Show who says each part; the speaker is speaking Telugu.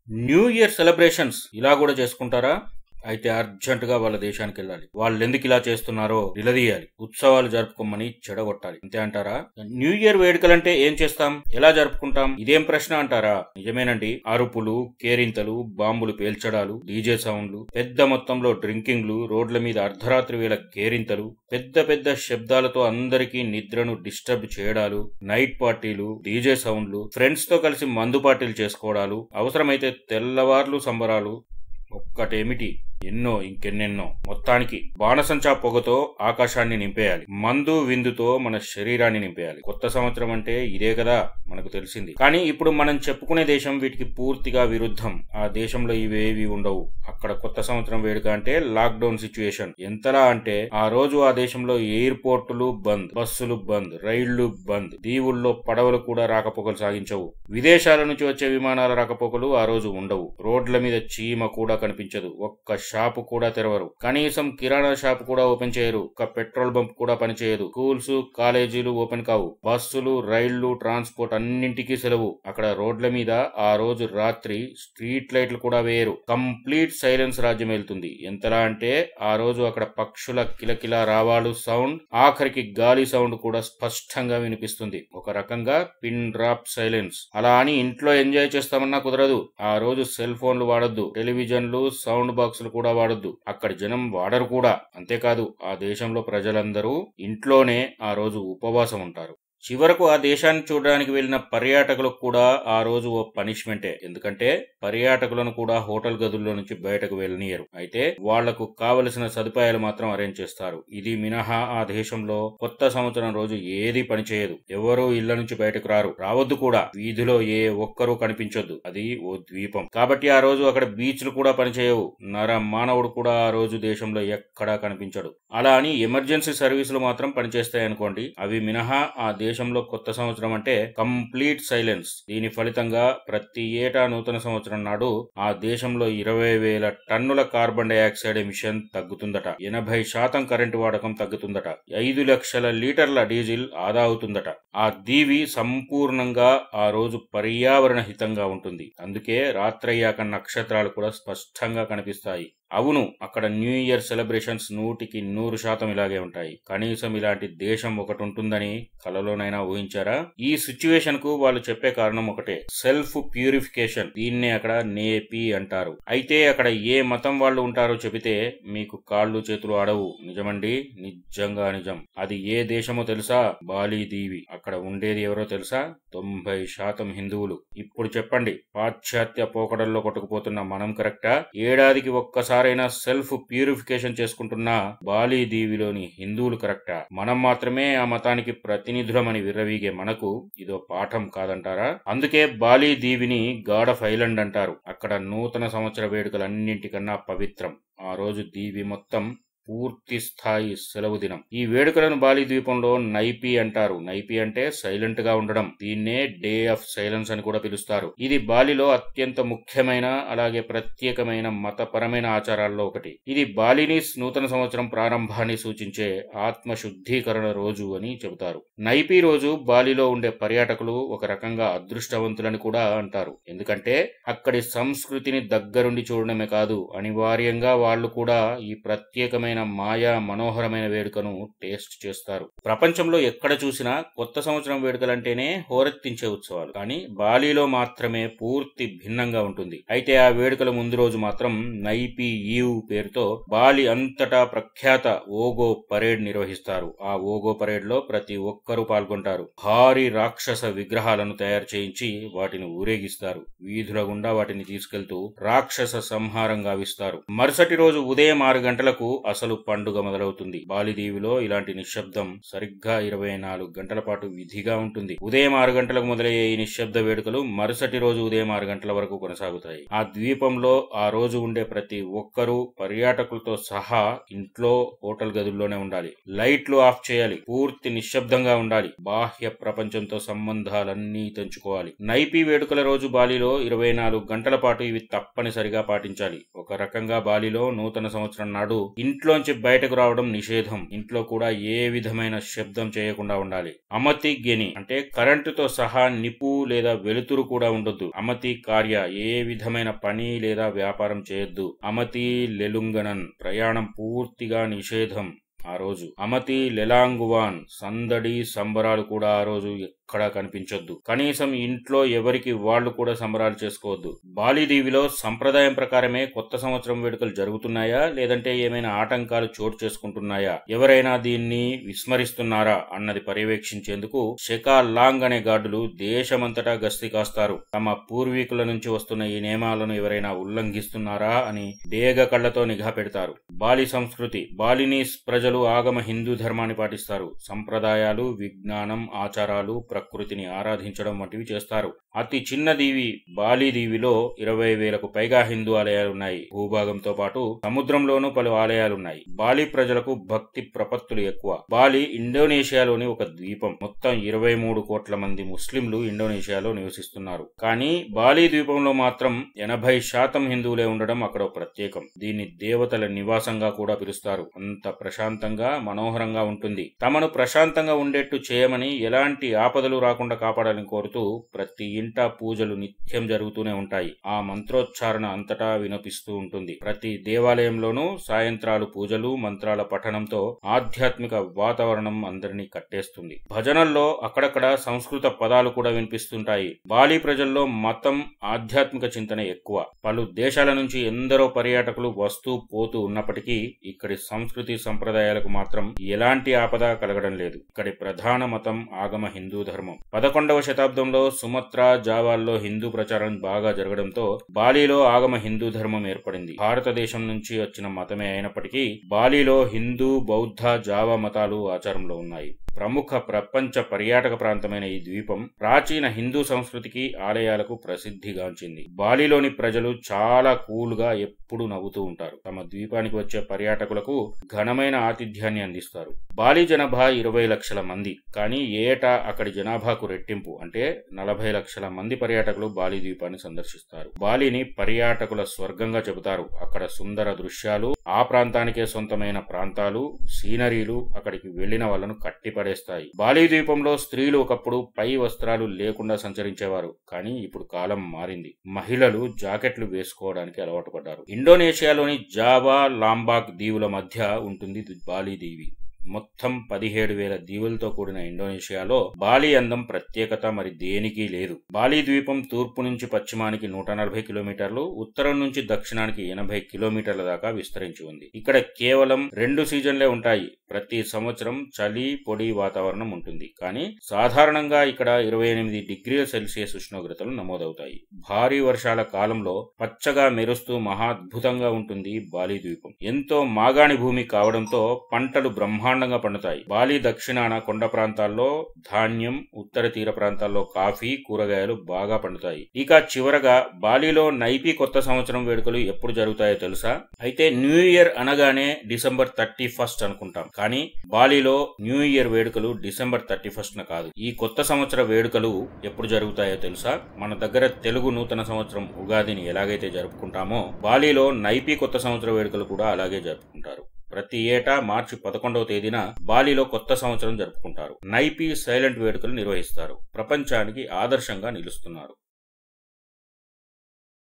Speaker 1: న్యూ ఇయర్ సెలబ్రేషన్స్ ఇలా కూడా చేసుకుంటారా? అయితే అర్జెంటుగా వాళ్ళ దేశానికి వెళ్ళాలి. వాళ్ళు ఎందుకు ఇలా చేస్తున్నారో నిలదీయాలి. ఉత్సవాలు జరుపుకోమని చెడగొట్టాలి. అంతే అంటారా? న్యూ ఇయర్ వేడుకలంటే ఏం చేస్తాం, ఎలా జరుపుకుంటాం, ఇదేం ప్రశ్న అంటారా? నిజమేనండి. అరుపులు, కేరింతలు, బాంబులు పేల్చడాలు, డీజే సౌండ్లు, పెద్ద మొత్తంలో డ్రింకింగ్లు, రోడ్ల మీద అర్ధరాత్రి వేళ కేరింతలు, పెద్ద పెద్ద శబ్దాలతో అందరికీ నిద్రను డిస్టర్బ్ చేయడాలు, నైట్ పార్టీలు, డీజే సౌండ్లు, ఫ్రెండ్స్ తో కలిసి మందు పార్టీలు చేసుకోవడాలు, అవసరమైతే తెల్లవార్లు సంబరాలు. ఒక్కటేమిటి, ఎన్నో ఇంకెన్నెన్నో. మొత్తానికి బాణసంచా పొగతో ఆకాశాన్ని నింపేయాలి. మందు విందుతో మన శరీరాన్ని నింపేయాలి. కొత్త సంవత్సరం అంటే ఇదే కదా మనకు తెలిసింది. కానీ ఇప్పుడు మనం చెప్పుకునే దేశం వీటికి పూర్తిగా విరుద్ధం. ఆ దేశంలో ఇవేవి ఉండవు. అక్కడ కొత్త సంవత్సరం వేడుక అంటే లాక్డౌన్ సిచ్యుయేషన్. ఎంతలా అంటే ఆ రోజు ఆ దేశంలో ఎయిర్పోర్టులు బంద్, బస్సులు బంద్, రైళ్లు బంద్, దీవుల్లో పడవలు కూడా రాకపోకలు సాగించవు. విదేశాల నుంచి వచ్చే విమానాల రాకపోకలు ఆ రోజు ఉండవు. రోడ్ల మీద చీమ కూడా కనిపించదు. ఒక్క షాపు కూడా తెరవరు. కనీసం కిరాణా షాపు కూడా ఓపెన్ చేయరు. ఒక పెట్రోల్ బంక్ కూడా పనిచేయదు. స్కూల్స్, కాలేజీలు ఓపెన్ కావు. బస్సులు, రైళ్లు, ట్రాన్స్పోర్ట్ అన్నింటికీ సెలవు. అక్కడ రోడ్ల మీద ఆ రోజు రాత్రి స్ట్రీట్ లైట్లు కూడా వేయరు. కంప్లీట్ సైలెన్స్ రాజ్యం వెళ్తుంది. ఎంతలా అంటే ఆ రోజు అక్కడ పక్షుల కిలకిల రావాలు సౌండ్, ఆఖరికి గాలి సౌండ్ కూడా స్పష్టంగా వినిపిస్తుంది. ఒక రకంగా పిన్ డ్రాప్ సైలెన్స్. అలా అని ఇంట్లో ఎంజాయ్ చేస్తామన్నా కుదరదు. ఆ రోజు సెల్ ఫోన్లు వాడొద్దు. టెలివిజన్లు, సౌండ్ బాక్సులు కూడా వాడొద్దు. అక్కడ జనం వాడరు కూడా. అంతేకాదు, ఆ దేశంలో ప్రజలందరూ ఇంట్లోనే ఆ రోజు ఉపవాసం ఉంటారు. చివరకు ఆ దేశాన్ని చూడడానికి వెళ్లిన పర్యాటకులకు కూడా ఆ రోజు ఓ పనిష్మెంటే. ఎందుకంటే పర్యాటకులను కూడా హోటల్ గదుల్లో నుంచి బయటకు వెళ్ళనీయరు. అయితే వాళ్లకు కావలసిన సదుపాయాలు మాత్రం అరేంజ్ చేస్తారు. ఇది మినహా ఆ దేశంలో కొత్త సంవత్సరం రోజు ఏది పనిచేయదు. ఎవరూ ఇళ్ల నుంచి బయటకు రారు, రావద్దు కూడా. వీధిలో ఏ ఒక్కరూ కనిపించొద్దు. అది ఓ ద్వీపం కాబట్టి ఆ రోజు అక్కడ బీచ్లు కూడా పనిచేయవు. నర మానవుడు కూడా ఆ రోజు దేశంలో ఎక్కడా కనిపించడు. అలా అని ఎమర్జెన్సీ సర్వీసులు మాత్రం పనిచేస్తాయనుకోండి. అవి మినహా ఆ దేశంలో కొత్త సంవత్సరం అంటే కంప్లీట్ సైలెన్స్. దీని ఫలితంగా ప్రతి ఏటా నూతన సంవత్సరం నాడు ఆ దేశంలో 20,000 టన్నుల కార్బన్ డైఆక్సైడ్ ఎమిషన్ తగ్గుతుందట. 80% కరెంటు వాడకం తగ్గుతుందట. 5 లక్షల లీటర్ల డీజిల్ ఆదా అవుతుందట. ఆ దీవి సంపూర్ణంగా ఆ రోజు పర్యావరణ హితంగా ఉంటుంది. అందుకే రాత్రయ్యాక నక్షత్రాలు కూడా స్పష్టంగా కనిపిస్తాయి. అవును, అక్కడ న్యూ ఇయర్ సెలబ్రేషన్స్ 100% ఇలాగే ఉంటాయి. కనీసం ఇలాంటి దేశం ఒకటి ఉంటుందని కలలోనైనా ఊహించారా? ఈ సిచ్యువేషన్ కు వాళ్ళు చెప్పే కారణం ఒకటే, సెల్ఫ్ ప్యూరిఫికేషన్. దీన్నే అక్కడ నేపీ అంటారు. అయితే అక్కడ ఏ మతం వాళ్ళు ఉంటారో చెబితే మీకు కాళ్ళు చేతులు ఆడవు. నిజమండి, నిజంగా నిజం. అది ఏ దేశమో తెలుసా? బాలి దీవి. అక్కడ ఉండేది ఎవరో తెలుసా? 90% హిందువులు. ఇప్పుడు చెప్పండి, పాశ్చాత్య పోకడల్లో కొట్టుకుపోతున్న మనం కరెక్టా? ఏడాదికి ఒక్కసారైనా సెల్ఫ్ ప్యూరిఫికేషన్ చేసుకుంటున్న బాలి దీవిలోని హిందువులు కరెక్టా? మనం మాత్రమే ఆ మతానికి ప్రతినిధులమని విర్రవీగే మనకు ఇదో పాఠం కాదంటారా? అందుకే బాలి దీవిని గాడ్ ఆఫ్ ఐలాండ్ అంటారు. అక్కడ నూతన సంవత్సర వేడుకలన్నింటికన్నా పవిత్రం. ఆ రోజు దీవి మొత్తం పూర్తి స్థాయి సెలవు దినం. ఈ వేడుకలను బాలి ద్వీపంలో నైపీ అంటారు. నైపీ అంటే సైలెంట్ గా ఉండడం. దీన్నే డే ఆఫ్ సైలెన్స్ అని కూడా పిలుస్తారు. ఇది బాలిలో అత్యంత ముఖ్యమైన అలాగే ప్రత్యేకమైన మతపరమైన ఆచారాల్లో ఒకటి. ఇది బాలినీస్ నూతన సంవత్సరం ప్రారంభాన్ని సూచించే ఆత్మ శుద్ధీకరణ రోజు అని చెబుతారు. నైపీ రోజు బాలిలో ఉండే పర్యాటకులు ఒక రకంగా అదృష్టవంతులని కూడా అంటారు. ఎందుకంటే అక్కడి సంస్కృతిని దగ్గరుండి చూడడమే కాదు, అనివార్యంగా వాళ్ళు కూడా ఈ ప్రత్యేకమైన మాయా మనోహరమైన వేడుకను టేస్ట్ చేస్తారు. ప్రపంచంలో ఎక్కడ చూసినా కొత్త సంవత్సరం వేడుకలంటేనే హోరెత్తించే ఉత్సవాలు. కానీ బాలిలో మాత్రమే పూర్తి భిన్నంగా ఉంటుంది. అయితే ఆ వేడుకల ముందు రోజు మాత్రం నైపీ ఈవ్ పేరుతో బాలి అంతటా ప్రఖ్యాత ఓగో పరేడ్ నిర్వహిస్తారు. ఆ ఓగో పరేడ్ లో ప్రతి ఒక్కరూ పాల్గొంటారు. భారీ రాక్షస విగ్రహాలను తయారు చేయించి వాటిని ఊరేగిస్తారు. వీధుల గుండా వాటిని తీసుకెళ్తూ రాక్షస సంహారం గావిస్తారు. మరుసటి రోజు ఉదయం 6 గంటలకు అసలు పండుగ మొదలవుతుంది. బాలిదీవిలో ఇలాంటి నిశ్శబ్దం సరిగ్గా 24 గంటల పాటు విధిగా ఉంటుంది. ఉదయం 6 గంటలకు మొదలయ్యే ఈ నిశ్శబ్ద వేడుకలు మరుసటి రోజు ఉదయం 6 గంటల వరకు కొనసాగుతాయి. ఆ ద్వీపంలో ఆ రోజు ఉండే ప్రతి ఒక్కరూ పర్యాటకులతో సహా ఇంట్లో, హోటల్ గదుల్లోనే ఉండాలి. లైట్లు ఆఫ్ చేయాలి. పూర్తి నిశ్శబ్దంగా ఉండాలి. బాహ్య ప్రపంచంతో సంబంధాలన్నీ తెంచుకోవాలి. నైపీ వేడుకల రోజు బాలిలో 24 గంటల పాటు ఇవి తప్పనిసరిగా పాటించాలి. ఒక రకంగా బాలిలో నూతన సంవత్సరం నాడు ఇంట్లో ఇంట్లోంచి బయటకు రావడం నిషేధం. ఇంట్లో కూడా ఏ విధమైన శబ్దం చేయకుండా ఉండాలి. అమతి గెని అంటే కరెంటుతో సహా నిప్పు లేదా వెలుతురు కూడా ఉండొద్దు. అమతి కార్య ఏ విధమైన పని లేదా వ్యాపారం చేయొద్దు. అమతి లెలుంగనన్ ప్రయాణం పూర్తిగా నిషేధం ఆ రోజు. అమతి లెలాంగువాన్ సందడి సంబరాలు కూడా ఆ రోజు ఎక్కడా కనిపించొద్దు. కనీసం ఇంట్లో ఎవరికి వాళ్ళు కూడా సంబరాలు చేసుకోవద్దు. బాలి దీవిలో సంప్రదాయం ప్రకారమే కొత్త సంవత్సరం వేడుకలు జరుగుతున్నాయా లేదంటే ఏమైనా ఆటంకాలు చోటు చేసుకుంటున్నాయా, ఎవరైనా దీన్ని విస్మరిస్తున్నారా అన్నది పర్యవేక్షించేందుకు షెకా లాంగ్ అనే గార్డులు దేశమంతటా గస్తీ కాస్తారు. తమ పూర్వీకుల నుంచి వస్తున్న ఈ నియమాలను ఎవరైనా ఉల్లంఘిస్తున్నారా అని డేగ కళ్లతో నిఘా పెడతారు. బాలి సంస్కృతి. బాలినీస్ ప్రజలు ఆగమ హిందూ ధర్మాన్ని పాటిస్తారు. సంప్రదాయాలు, విజ్ఞానం, ఆచారాలు, ప్రకృతిని ఆరాధించడం వంటివి చేస్తారు. అతి చిన్న దీవి బాలి దీవిలో 20,000కు పైగా హిందూ ఆలయాలున్నాయి. భూభాగంతో పాటు సముద్రంలోనూ పలు ఆలయాలున్నాయి. బాలి ప్రజలకు భక్తి ప్రపత్తులు ఎక్కువ. బాలి ఇండోనేషియాలోని ఒక ద్వీపం. మొత్తం 23 కోట్ల మంది ముస్లింలు ఇండోనేషియాలో నివసిస్తున్నారు. కానీ బాలి ద్వీపంలో మాత్రం 80% హిందువులే ఉండడం అక్కడ ప్రత్యేకం. దీన్ని దేవతల నివాసంగా కూడా పిలుస్తారు. అంత ప్రశాంతంగా మనోహరంగా ఉంటుంది. తమను ప్రశాంతంగా ఉండేట్టు చేయమని, ఎలాంటి ఆపదలు రాకుండా కాపాడాలని కోరుతూ ప్రతి ఇంటా పూజలు నిత్యం జరుగుతూనే ఉంటాయి. ఆ మంత్రోచ్చారణ అంతటా వినిపిస్తూ ఉంటుంది. ప్రతి దేవాలయంలోనూ సాయంత్రాలు పూజలు, మంత్రాల పఠనంతో ఆధ్యాత్మిక వాతావరణం అందరినీ కట్టేస్తుంది. భజనల్లో అక్కడక్కడ సంస్కృత పదాలు కూడా వినిపిస్తుంటాయి. బాలి ప్రజల్లో మతం, ఆధ్యాత్మిక చింతన ఎక్కువ. పలు దేశాల నుంచి ఎందరో పర్యాటకులు వస్తూ పోతూ ఉన్నప్పటికీ ఇక్కడి సంస్కృతి సంప్రదాయాలకు మాత్రం ఎలాంటి ఆపద కలగడం లేదు. ఇక్కడి ప్రధాన మతం ఆగమ హిందూ ధర్మం. 11వ శతాబ్దంలో సుమత్రా, జావాల్లో హిందూ ప్రచారం బాగా జరగడంతో బాలిలో ఆగమ హిందూ ధర్మం ఏర్పడింది. భారతదేశం నుంచి వచ్చిన మతమే అయినప్పటికీ బాలిలో హిందూ, బౌద్ధ, జావా మతాలు ఆచారంలో ఉన్నాయి. ప్రముఖ ప్రపంచ పర్యాటక ప్రాంతమైన ఈ ద్వీపం ప్రాచీన హిందూ సంస్కృతికి, ఆలయాలకు ప్రసిద్ధిగాంచింది. బాలిలోని ప్రజలు చాలా కూల్ గా ఎప్పుడూ నవ్వుతూ ఉంటారు. తమ ద్వీపానికి వచ్చే పర్యాటకులకు ఘనమైన ఆతిథ్యాన్ని అందిస్తారు. బాలి జనాభా 20 లక్షల మంది. కానీ ఏటా అక్కడి జనాభాకు రెట్టింపు అంటే 40 లక్షల మంది పర్యాటకులు బాలి ద్వీపాన్ని సందర్శిస్తారు. బాలిని పర్యాటకుల స్వర్గంగా చెబుతారు. అక్కడ సుందర దృశ్యాలు, ఆ ప్రాంతానికే సొంతమైన ప్రాంతాలు, సీనరీలు అక్కడికి వెళ్లిన వాళ్ళను కట్టిపడేస్తాయి. బాలి ద్వీపంలో స్త్రీలు ఒకప్పుడు పై వస్త్రాలు లేకుండా సంచరించేవారు. కానీ ఇప్పుడు కాలం మారింది. మహిళలు జాకెట్లు వేసుకోవడానికి అలవాటు పడ్డారు. ఇండోనేషియాలోని జావా, లాంబాక్ దీవుల మధ్య ఉంటుంది బాలి దీవి. మొత్తం 17,000 దీవులతో కూడిన ఇండోనేషియాలో బాలి అందం, ప్రత్యేకత మరి దేనికి లేదు. బాలి ద్వీపం తూర్పు నుంచి పశ్చిమానికి 140 కిలోమీటర్లు, ఉత్తరం నుంచి దక్షిణానికి 80 కిలోమీటర్ల దాకా విస్తరించి ఉంది. ఇక్కడ కేవలం 2 సీజన్లే ఉంటాయి. ప్రతి సంవత్సరం చలి, పొడి వాతావరణం ఉంటుంది. కానీ సాధారణంగా ఇక్కడ 28 డిగ్రీల సెల్సియస్ ఉష్ణోగ్రతలు నమోదవుతాయి. భారీ వర్షాల కాలంలో పచ్చగా మెరుస్తూ మహాద్భుతంగా ఉంటుంది బాలి ద్వీపం. ఎంతో మాగాణి భూమి కావడంతో పంటలు బ్రహ్మాండంగా పండుతాయి. బాలి దక్షిణాన కొండ ప్రాంతాల్లో ధాన్యం, ఉత్తర తీర ప్రాంతాల్లో కాఫీ, కూరగాయలు బాగా పండుతాయి. ఇక చివరగా బాలిలో నైపి కొత్త సంవత్సరం వేడుకలు ఎప్పుడు జరుగుతాయో తెలుసా? అయితే న్యూ ఇయర్ అనగానే డిసెంబర్ 31 అనుకుంటాం. కానీ బాలిలో న్యూ ఇయర్ వేడుకలు డిసెంబర్ 31న కాదు. ఈ కొత్త సంవత్సర వేడుకలు ఎప్పుడు జరుగుతాయో తెలుసా? మన దగ్గర తెలుగు నూతన సంవత్సరం ఉగాదిని ఎలాగైతే జరుపుకుంటామో బాలిలో నైపి కొత్త సంవత్సర వేడుకలు కూడా అలాగే జరుపుకుంటారు. ప్రతి ఏటా మార్చి 11వ తేదీన బాలిలో కొత్త సంవత్సరం జరుపుకుంటారు. నైపి సైలెంట్ వేడుకలు నిర్వహిస్తారు. ప్రపంచానికి ఆదర్శంగా నిలుస్తున్నారు.